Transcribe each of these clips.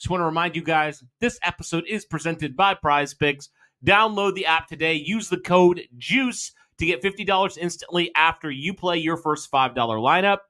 Just want to remind you guys, this episode is presented by Prize Picks. Download the app today. Use the code JUICE to get $50 instantly after you play your first $5 lineup.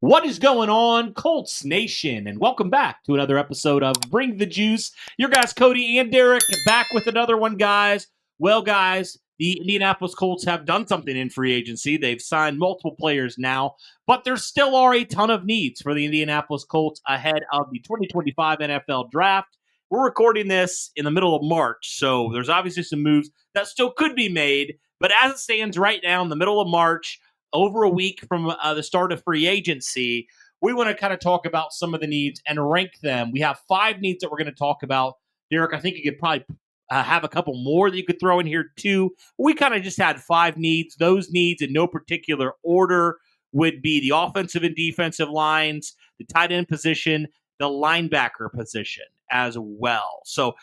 What is going on, Colts Nation? And welcome back to another episode of Bring the Juice. Your guys, Cody and Derek, back with another one, guys. Well, guys, the Indianapolis Colts have done something in free agency. They've signed multiple players now, but there still are a ton of needs for the Indianapolis Colts ahead of the 2025 NFL Draft. We're recording this in the middle of March, so there's obviously some moves that still could be made. But as it stands right now in the middle of March, over a week from the start of free agency, we want to kind of talk about some of the needs and rank them. We have 5 needs that we're going to talk about. Derek, I think you could probably have a couple more that you could throw in here too. We kind of just had 5 needs. Those needs in no particular order would be the offensive and defensive lines, the tight end position, the linebacker position as well. So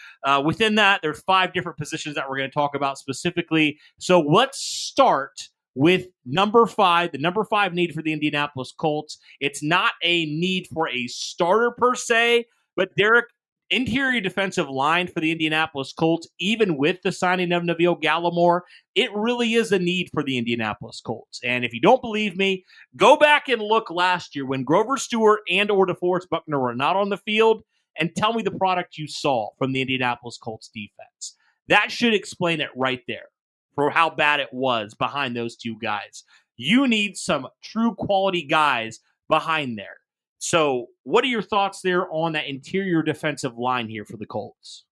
within that, there's 5 different positions that we're going to talk about specifically. So let's start with number 5, the number 5 need for the Indianapolis Colts. It's not a need for a starter per se, but Derek, interior defensive line for the Indianapolis Colts, even with the signing of Neville Gallimore, it really is a need for the Indianapolis Colts. And if you don't believe me, go back and look last year when Grover Stewart and or DeForest Buckner were not on the field and tell me the product you saw from the Indianapolis Colts defense. That should explain it right there, for how bad it was behind those 2 guys. You need some true quality guys behind there. So what are your thoughts there on that interior defensive line here for the Colts?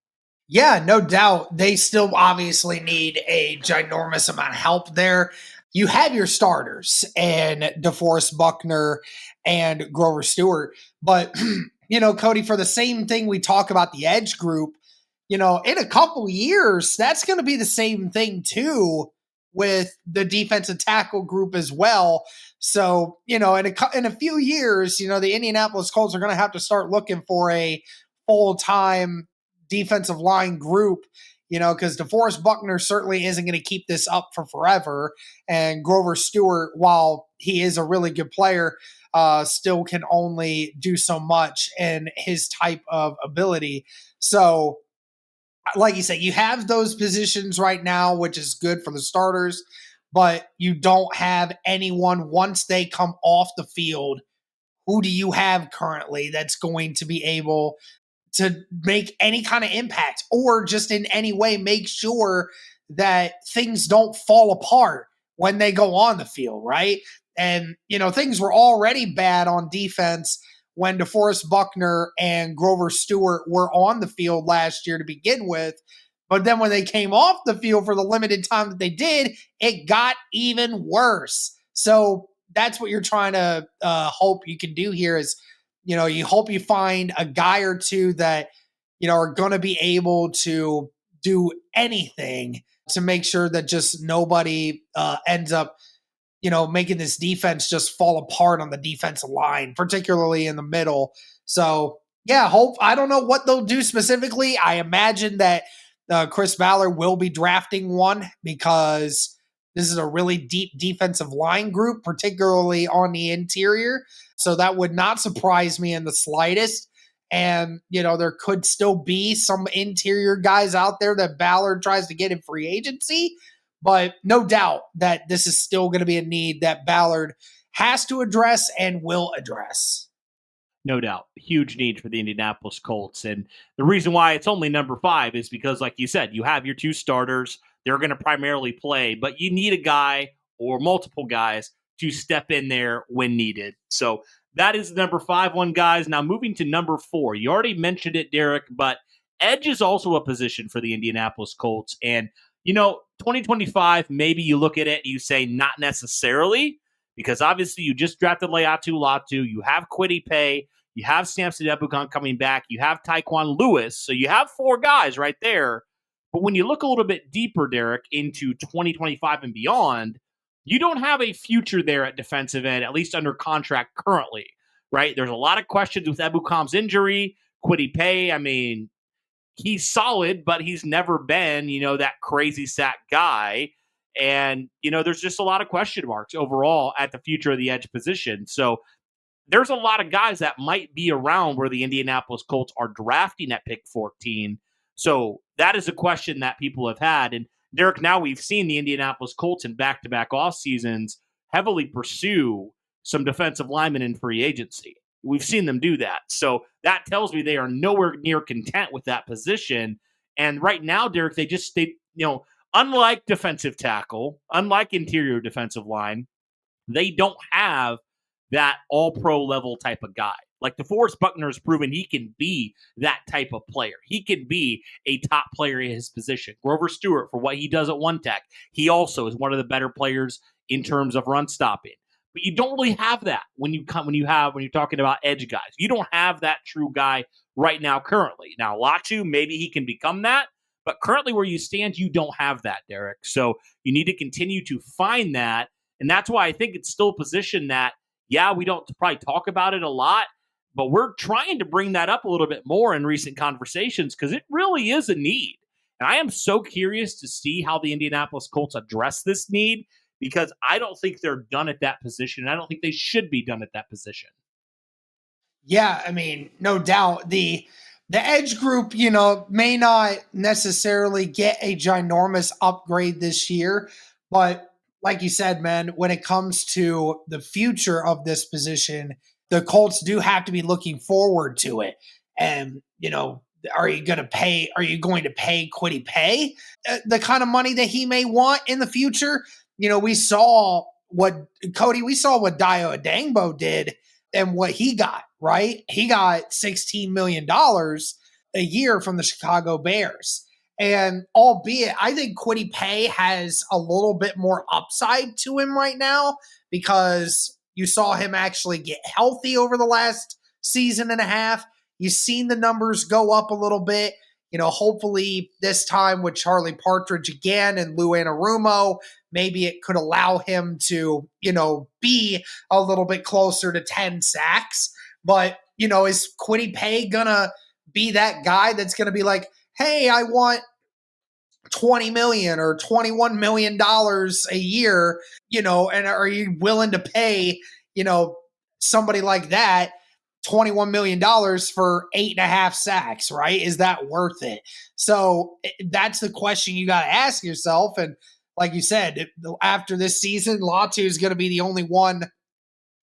Yeah, no doubt. They still obviously need a ginormous amount of help there. You have your starters and DeForest Buckner and Grover Stewart. But, Cody, for the same thing we talk about the edge group, in a couple years, that's going to be the same thing too with the defensive tackle group as well. So, in a few years, the Indianapolis Colts are going to have to start looking for a full-time defensive line group, because DeForest Buckner certainly isn't going to keep this up for forever. And Grover Stewart, while he is a really good player, still can only do so much in his type of ability. So, like you said, you have those positions right now, which is good for the starters, but you don't have anyone once they come off the field. Who do you have currently that's going to be able to make any kind of impact or just in any way make sure that things don't fall apart when they go on the field, right? And, things were already bad on defense when DeForest Buckner and Grover Stewart were on the field last year to begin with. But then when they came off the field for the limited time that they did, it got even worse. So that's what you're trying to hope you can do here is, you hope you find a guy or two that, are going to be able to do anything to make sure that just nobody ends up making this defense just fall apart on the defensive line, particularly in the middle. So, yeah, I don't know what they'll do specifically. I imagine that Chris Ballard will be drafting one because this is a really deep defensive line group, particularly on the interior. So that would not surprise me in the slightest. And, there could still be some interior guys out there that Ballard tries to get in free agency. But no doubt that this is still going to be a need that Ballard has to address and will address. No doubt. Huge need for the Indianapolis Colts. And the reason why it's only number 5 is because, like you said, you have your 2 starters. They're going to primarily play, but you need a guy or multiple guys to step in there when needed. So that is the number 5 one, guys. Now moving to number 4. You already mentioned it, Derek, but edge is also a position for the Indianapolis Colts. And 2025, maybe you look at it and you say not necessarily, because obviously you just drafted Laiatu Latu, you have Kwity Paye, you have Samson Ebukam coming back, you have Taekwon Lewis, so you have 4 guys right there. But when you look a little bit deeper, Derek, into 2025 and beyond, you don't have a future there at defensive end, at least under contract currently, right? There's a lot of questions with Ebukam's injury, Kwity Paye. I mean, he's solid, but he's never been, that crazy sack guy. And, there's just a lot of question marks overall at the future of the edge position. So there's a lot of guys that might be around where the Indianapolis Colts are drafting at pick 14. So that is a question that people have had. And Derek, now we've seen the Indianapolis Colts in back-to-back off seasons heavily pursue some defensive linemen in free agency. We've seen them do that. So that tells me they are nowhere near content with that position. And right now, Derek, unlike defensive tackle, unlike interior defensive line, they don't have that all-pro level type of guy. Like DeForest Buckner has proven he can be that type of player. He can be a top player in his position. Grover Stewart, for what he does at one tech, he also is one of the better players in terms of run stopping. But you don't really have that when you're talking about edge guys. You don't have that true guy right now currently. Now, Latu, maybe he can become that, but currently where you stand, you don't have that, Derek. So you need to continue to find that, and that's why I think it's still a position that, yeah, we don't probably talk about it a lot, but we're trying to bring that up a little bit more in recent conversations because it really is a need. And I am so curious to see how the Indianapolis Colts address this need because I don't think they're done at that position. And I don't think they should be done at that position. Yeah, I mean, no doubt. The edge group, may not necessarily get a ginormous upgrade this year, but like you said, man, when it comes to the future of this position, the Colts do have to be looking forward to it. And, are you going to pay Kwity Paye the kind of money that he may want in the future? We saw what Dio Adangbo did and what he got, right? He got $16 million a year from the Chicago Bears. And albeit, I think Kwity Paye has a little bit more upside to him right now because you saw him actually get healthy over the last season and a half. You've seen the numbers go up a little bit. Hopefully this time with Charlie Partridge again and Lou Anarumo, maybe it could allow him to, be a little bit closer to 10 sacks. But, is Kwity Paye going to be that guy that's going to be like, hey, I want $20 million or $21 million a year, and are you willing to pay, somebody like that $21 million for 8.5 sacks, right? Is that worth it? So that's the question you got to ask yourself. And like you said, after this season, Latu is going to be the only one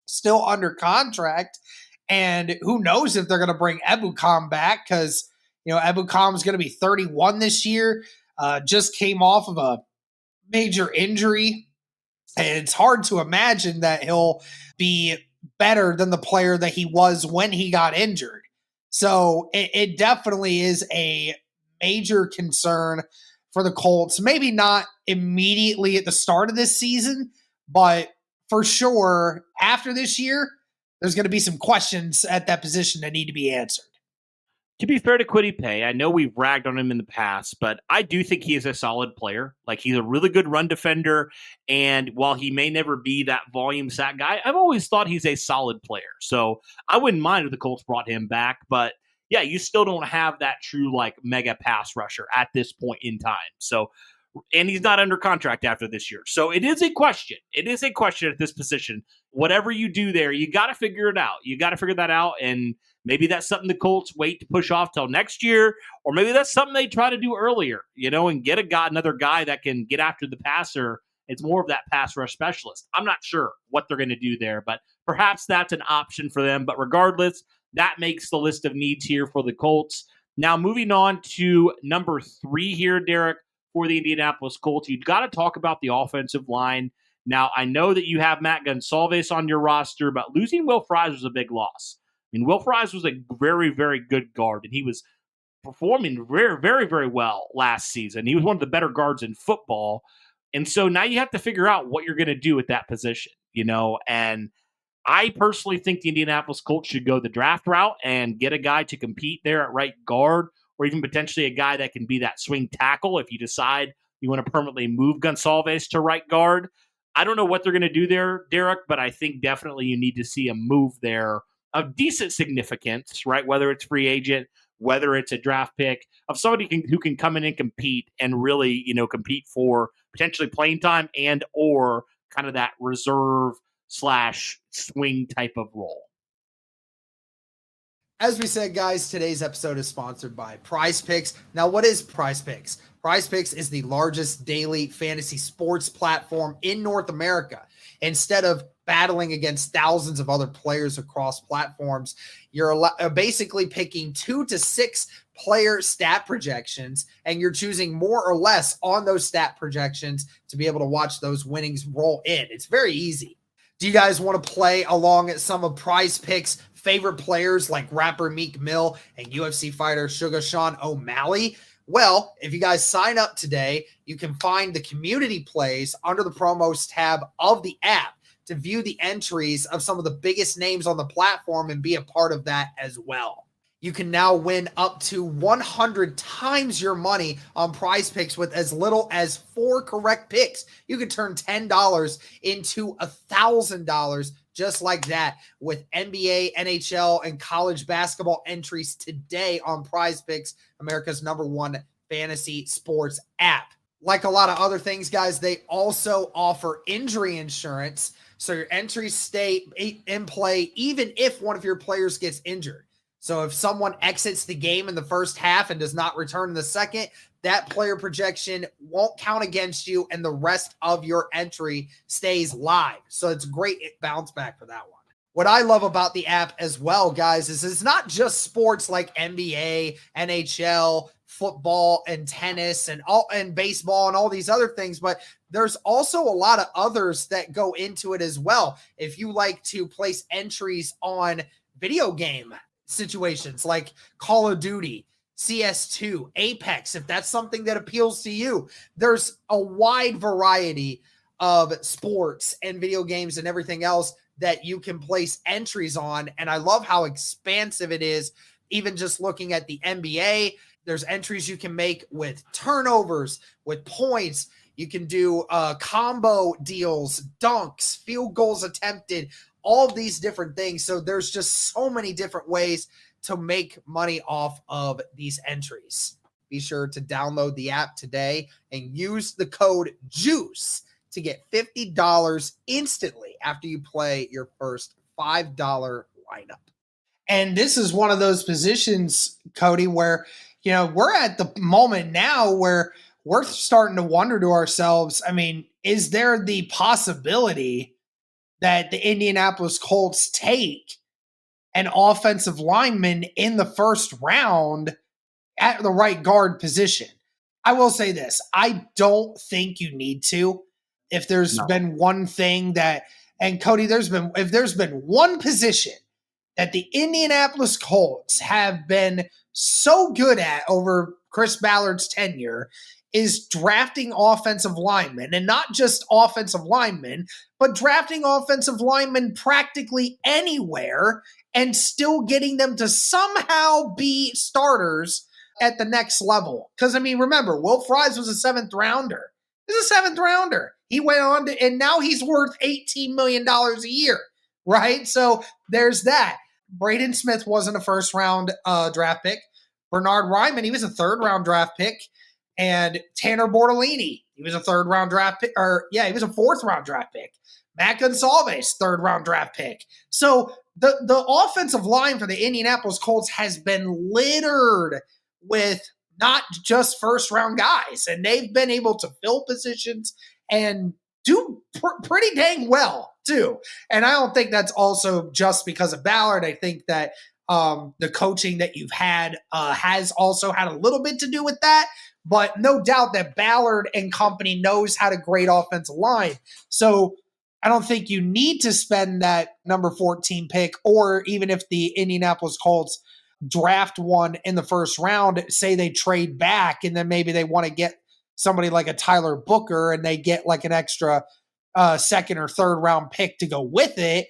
still under contract. And who knows if they're going to bring Ebukam back because, Ebukam is going to be 31 this year, just came off of a major injury. And it's hard to imagine that he'll be better than the player that he was when he got injured. So it definitely is a major concern for the Colts. Maybe not immediately at the start of this season, but for sure after this year, there's going to be some questions at that position that need to be answered. To be fair to Kwity Paye, I know we've ragged on him in the past, but I do think he is a solid player. Like, he's a really good run defender, and while he may never be that volume sack guy, I've always thought he's a solid player. So I wouldn't mind if the Colts brought him back, but yeah, you still don't have that true, mega pass rusher at this point in time. So, and he's not under contract after this year. So it is a question. It is a question at this position. Whatever you do there, you got to figure it out. You got to figure that out, and maybe that's something the Colts wait to push off till next year, or maybe that's something they try to do earlier, and get another guy that can get after the passer. It's more of that pass rush specialist. I'm not sure what they're going to do there, but perhaps that's an option for them. But regardless, that makes the list of needs here for the Colts. Now, moving on to number 3 here, Derek, for the Indianapolis Colts, you've got to talk about the offensive line. Now, I know that you have Matt Gonsalves on your roster, but losing Will Fries was a big loss. I mean, Will Fries was a very, very good guard, and he was performing very, very, very well last season. He was one of the better guards in football. And so now you have to figure out what you're going to do at that position, and I personally think the Indianapolis Colts should go the draft route and get a guy to compete there at right guard, or even potentially a guy that can be that swing tackle if you decide you want to permanently move Gonsalves to right guard. I don't know what they're going to do there, Derek, but I think definitely you need to see a move there of decent significance, right? Whether it's free agent, whether it's a draft pick of somebody who can come in and compete and really, compete for potentially playing time and or kind of that reserve slash swing type of role. As we said, guys, today's episode is sponsored by Prize Picks. Now, what is Prize Picks? Prize Picks is the largest daily fantasy sports platform in North America. Instead of battling against thousands of other players across platforms, you're basically picking 2 to 6 player stat projections, and you're choosing more or less on those stat projections to be able to watch those winnings roll in. It's very easy. Do you guys want to play along at some of Prize Picks' favorite players like rapper Meek Mill and UFC fighter Sugar Sean O'Malley? Well, if you guys sign up today, you can find the community plays under the promos tab of the app to view the entries of some of the biggest names on the platform and be a part of that as well. You can now win up to 100 times your money on Prize Picks with as little as 4 correct picks. You can turn $10 into $1,000 just like that with NBA, NHL, and college basketball entries today on Prize Picks, America's #1 fantasy sports app. Like a lot of other things, guys, they also offer injury insurance, so your entries stay in play even if one of your players gets injured. So if someone exits the game in the first half and does not return in the second, that player projection won't count against you and the rest of your entry stays live. So it's a great bounce back for that one. What I love about the app as well, guys, is it's not just sports like NBA, NHL, football, and tennis, and baseball, and all these other things, but there's also a lot of others that go into it as well. If you like to place entries on video game situations like Call of Duty, CS2, Apex, if that's something that appeals to you, there's a wide variety of sports and video games and everything else that you can place entries on. And I love how expansive it is. Even just looking at the NBA, there's entries you can make with turnovers, with points. You can do combo deals, dunks, field goals attempted, all of these different things. So there's just so many different ways to make money off of these entries. Be sure to download the app today and use the code JUICE to get $50 instantly after you play your first $5 lineup. And this is one of those positions, Cody, where, we're at the moment now where we're starting to wonder to ourselves, is there the possibility that the Indianapolis Colts take an offensive lineman in the first round at the right guard position? I will say this. I don't think you need to. If there's been one thing that, and Cody, if there's been one position that the Indianapolis Colts have been so good at over Chris Ballard's tenure, is drafting offensive linemen, and not just offensive linemen, but drafting offensive linemen practically anywhere and still getting them to somehow be starters at the next level. Because, remember, Will Fries was a 7th rounder. He's a 7th rounder. He went on to, and now he's worth $18 million a year, right? So there's that. Braden Smith wasn't a first-round draft pick. Bernard Ryman, he was a 3rd-round draft pick. And Tanner Bortolini, he was a 3rd-round draft pick. He was a 4th-round draft pick. Matt Gonsalves, 3rd-round draft pick. So the offensive line for the Indianapolis Colts has been littered with not just first-round guys. And they've been able to fill positions and do pretty dang well, too. And I don't think that's also just because of Ballard. I think that the coaching that you've had has also had a little bit to do with that. But no doubt that Ballard and company knows how to grade offensive line. So I don't think you need to spend that number 14 pick, or even if the Indianapolis Colts draft one in the first round, say they trade back and then maybe they want to get somebody like a Tyler Booker and they get like an extra 2nd or 3rd round pick to go with it.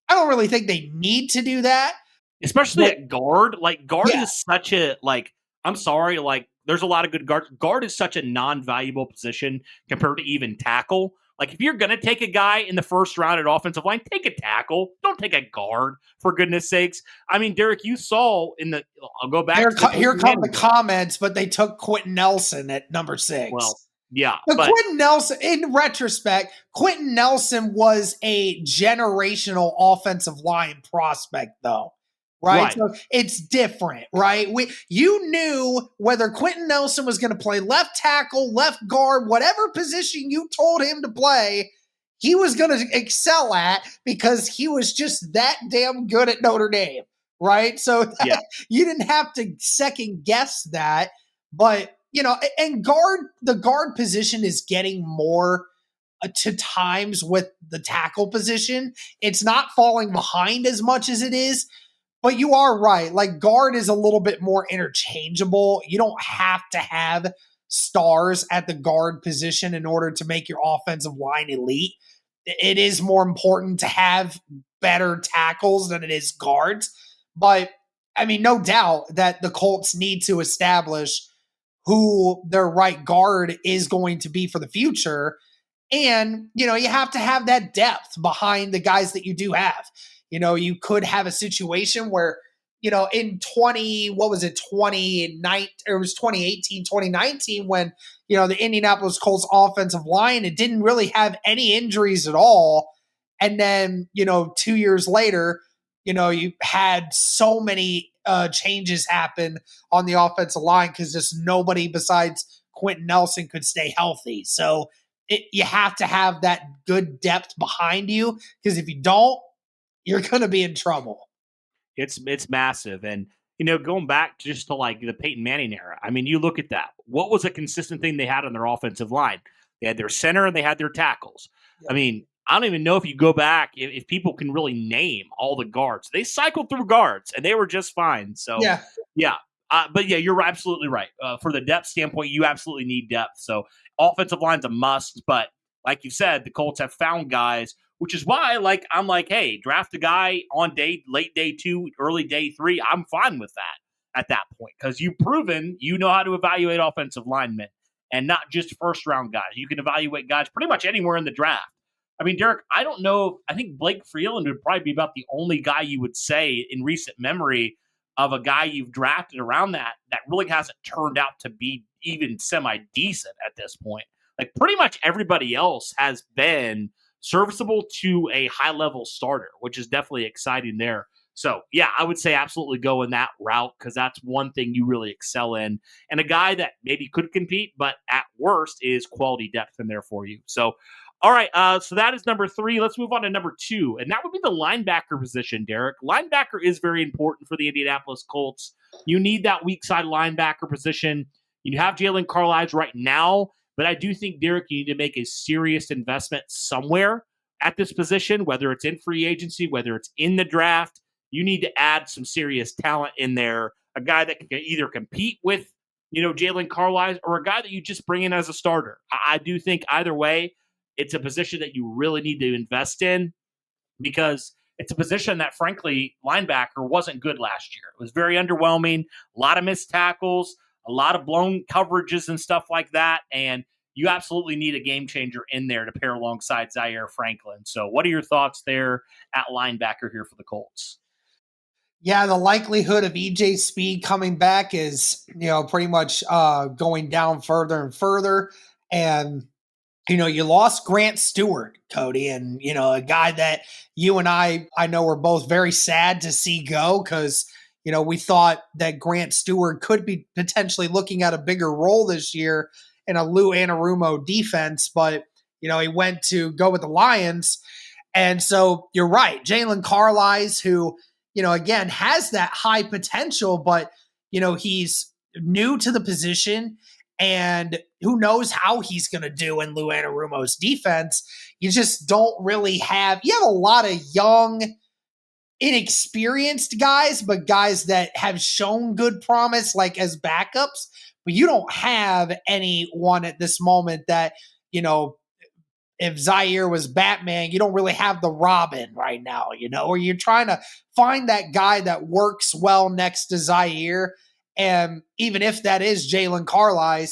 I don't really think they need to do that. Especially at guard. Guard is such a, I'm sorry, there's a lot of good guards. Guard is such a non-valuable position compared to even tackle. Like, if you're going to take a guy in the first round at offensive line, take a tackle. Don't take a guard, for goodness sakes. I mean, Derek, you saw I'll go back Here come the comments, but they took Quentin Nelson at number 6. Well, yeah. But Quentin Nelson, in retrospect, Quentin Nelson was a generational offensive line prospect, though. Right? So it's different, right? You knew whether Quentin Nelson was going to play left tackle, left guard, whatever position you told him to play, he was going to excel at because he was just that damn good at Notre Dame, right? So you didn't have to second guess that. But, and the guard position is getting more to times with the tackle position. It's not falling behind as much as it is. But you are right. Like, guard is a little bit more interchangeable. You don't have to have stars at the guard position in order to make your offensive line elite. It is more important to have better tackles than it is guards. But, I mean, no doubt that the Colts need to establish who their right guard is going to be for the future. And, you have to have that depth behind the guys that you do have. You could have a situation where, in 2018, 2019, when, the Indianapolis Colts offensive line, it didn't really have any injuries at all. And then, 2 years later, you had so many changes happen on the offensive line because just nobody besides Quentin Nelson could stay healthy. So you have to have that good depth behind you, because if you don't, you're going to be in trouble. It's massive. And, going back just to like the Peyton Manning era, I mean, you look at that. What was a consistent thing they had on their offensive line? They had their center and they had their tackles. Yep. I mean, I don't even know if you go back, if people can really name all the guards. They cycled through guards and they were just fine. So, yeah. But yeah, you're absolutely right. For the depth standpoint, you absolutely need depth. So offensive line's a must. But like you said, the Colts have found guys, which is why I'm like, hey, draft a guy on late day 2, early day 3. I'm fine with that at that point, because you've proven you know how to evaluate offensive linemen, and not just first round guys. You can evaluate guys pretty much anywhere in the draft. I mean, Derek, I don't know. I think Blake Freeland would probably be about the only guy you would say in recent memory of a guy you've drafted around that really hasn't turned out to be even semi-decent at this point. Like, pretty much everybody else has been serviceable to a high-level starter, which is definitely exciting there. So, yeah, I would say absolutely go in that route, because that's one thing you really excel in. And a guy that maybe could compete, but at worst is quality depth in there for you. So, all right, so that is number 3. Let's move on to number 2, and that would be the linebacker position, Derek. Linebacker is very important for the Indianapolis Colts. You need that weak side linebacker position. You have Jalen Carlisle right now, but I do think, Derek, you need to make a serious investment somewhere at this position, whether it's in free agency, whether it's in the draft. You need to add some serious talent in there, a guy that can either compete with, Jalen Carlisle, or a guy that you just bring in as a starter. I do think either way, it's a position that you really need to invest in, because it's a position that, frankly, linebacker wasn't good last year. It was very underwhelming, a lot of missed tackles, a lot of blown coverages and stuff like that. And you absolutely need a game changer in there to pair alongside Zaire Franklin. So what are your thoughts there at linebacker here for the Colts? Yeah, the likelihood of EJ Speed coming back is, pretty much going down further and further. And you lost Grant Stewart, Cody, and, a guy that you and I know we're both very sad to see go, because, we thought that Grant Stewart could be potentially looking at a bigger role this year in a Lou Anarumo defense, but, he went to go with the Lions. And so you're right, Jalen Carlisle, who, again, has that high potential, but, he's new to the position. And who knows how he's going to do in Lou Anarumo's defense. You just don't really have – you have a lot of young, inexperienced guys, but guys that have shown good promise, like as backups. But you don't have anyone at this moment that, if Zaire was Batman, you don't really have the Robin right now, or you're trying to find that guy that works well next to Zaire. And even if that is Jalen Carlisle,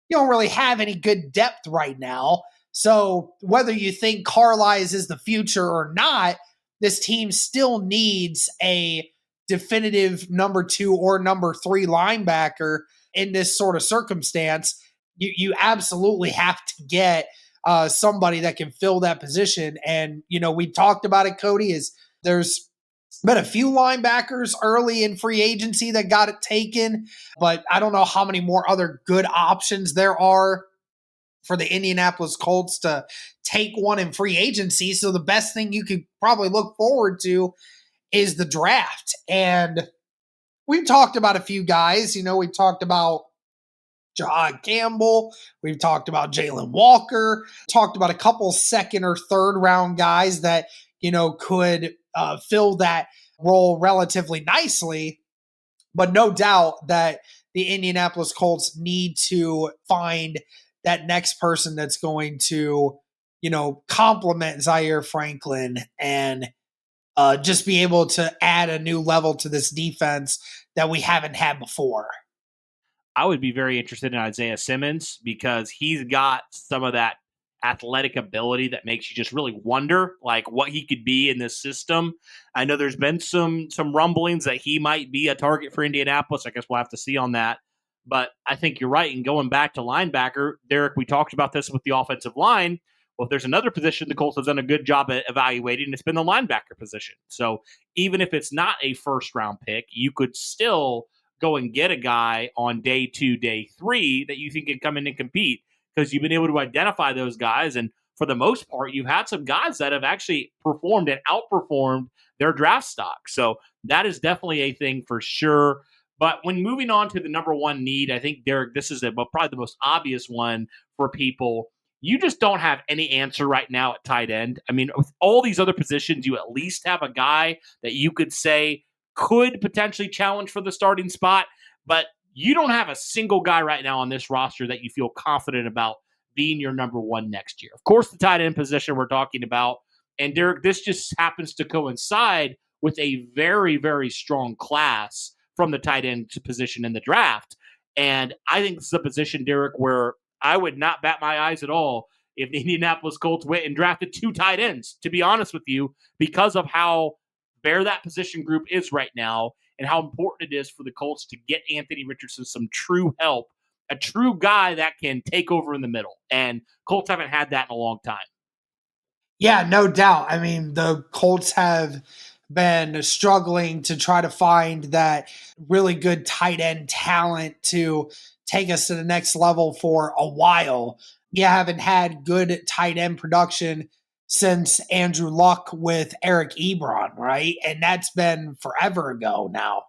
you don't really have any good depth right now. So whether you think Carlisle is the future or not, this team still needs a definitive number 2 or number 3 linebacker in this sort of circumstance. You absolutely have to get somebody that can fill that position. And, we talked about it, Cody, is there's been a few linebackers early in free agency that got it taken, but I don't know how many more other good options there are for the Indianapolis Colts to take one in free agency. So the best thing you could probably look forward to is the draft. And we've talked about a few guys. We talked about John Campbell. We've talked about Jalen Walker. Talked about a couple second or third round guys that, could fill that role relatively nicely. But no doubt that the Indianapolis Colts need to find that next person that's going to, complement Zaire Franklin and just be able to add a new level to this defense that we haven't had before. I would be very interested in Isaiah Simmons because he's got some of that athletic ability that makes you just really wonder like what he could be in this system. I know there's been some rumblings that he might be a target for Indianapolis. I guess we'll have to see on that. But I think you're right. And going back to linebacker, Derek, we talked about this with the offensive line. Well, if there's another position the Colts have done a good job at evaluating, it's been the linebacker position. So even if it's not a first round pick, you could still go and get a guy on day 2, day 3 that you think can come in and compete because you've been able to identify those guys. And for the most part, you've had some guys that have actually performed and outperformed their draft stock. So that is definitely a thing for sure. But when moving on to the number 1 need, I think, Derek, this is probably the most obvious one for people. You just don't have any answer right now at tight end. I mean, with all these other positions, you at least have a guy that you could say could potentially challenge for the starting spot, but you don't have a single guy right now on this roster that you feel confident about being your number 1 next year. Of course, the tight end position we're talking about. And Derek, this just happens to coincide with a very, very strong class from the tight end position in the draft. And I think this is a position, Derek, where I would not bat my eyes at all if the Indianapolis Colts went and drafted 2 tight ends, to be honest with you, because of how bare that position group is right now and how important it is for the Colts to get Anthony Richardson some true help, a true guy that can take over in the middle. And Colts haven't had that in a long time. Yeah, no doubt. I mean, the Colts have been struggling to try to find that really good tight end talent to take us to the next level for a while. You haven't had good tight end production since Andrew Luck with Eric Ebron, right? And that's been forever ago now.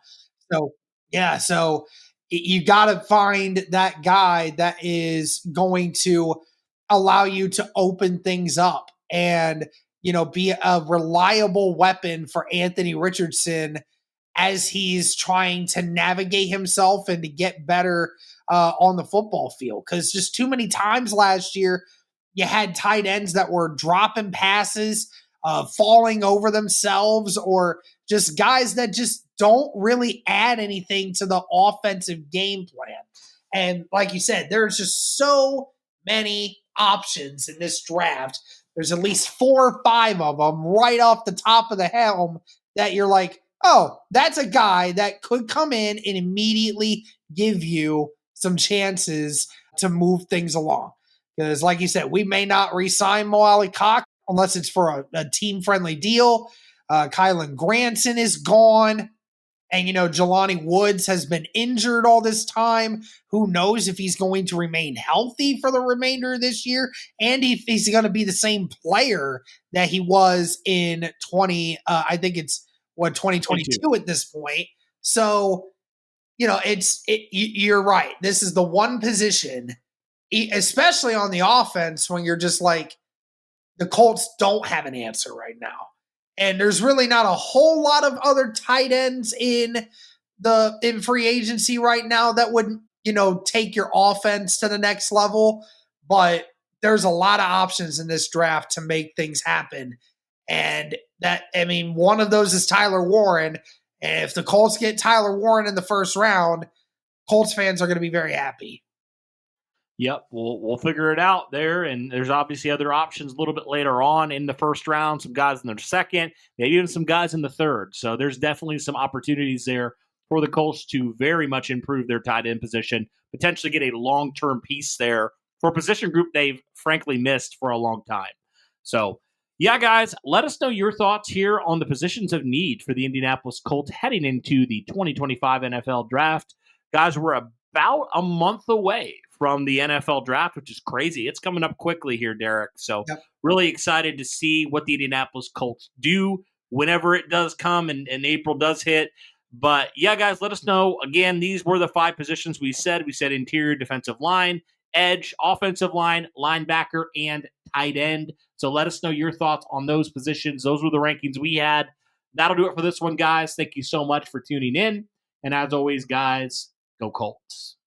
So, yeah, so you got to find that guy that is going to allow you to open things up and, be a reliable weapon for Anthony Richardson as he's trying to navigate himself and to get better on the football field. Because just too many times last year, you had tight ends that were dropping passes, falling over themselves, or just guys that just don't really add anything to the offensive game plan. And like you said, there's just so many options in this draft. There's at least 4 or 5 of them right off the top of the helm that you're like, oh, that's a guy that could come in and immediately give you some chances to move things along. Because like you said, we may not re-sign Mo Alley-Cox unless it's for a team-friendly deal. Kylan Granson is gone. And, Jelani Woods has been injured all this time. Who knows if he's going to remain healthy for the remainder of this year and if he's going to be the same player that he was in 2022 at this point. So, you're right. This is the one position, especially on the offense, when you're just like, the Colts don't have an answer right now. And there's really not a whole lot of other tight ends in free agency right now that would, take your offense to the next level. But there's a lot of options in this draft to make things happen. And one of those is Tyler Warren. And if the Colts get Tyler Warren in the first round, Colts fans are going to be very happy. Yep, we'll figure it out there, and there's obviously other options a little bit later on in the first round. Some guys in the second, maybe even some guys in the third. So there's definitely some opportunities there for the Colts to very much improve their tight end position, potentially get a long-term piece there for a position group they've frankly missed for a long time. So, yeah, guys, let us know your thoughts here on the positions of need for the Indianapolis Colts heading into the 2025 NFL Draft. Guys, we're about a month away from the NFL Draft, which is crazy. It's coming up quickly here, Derek. So, Yep. really excited to see what the Indianapolis Colts do whenever it does come and April does hit. But yeah, guys, let us know. Again, these were the 5 positions we said. We said interior defensive line, edge, offensive line, linebacker, and tight end. So let us know your thoughts on those positions. Those were the rankings we had. That'll do it for this one, guys. Thank you so much for tuning in. And as always, guys, go Colts.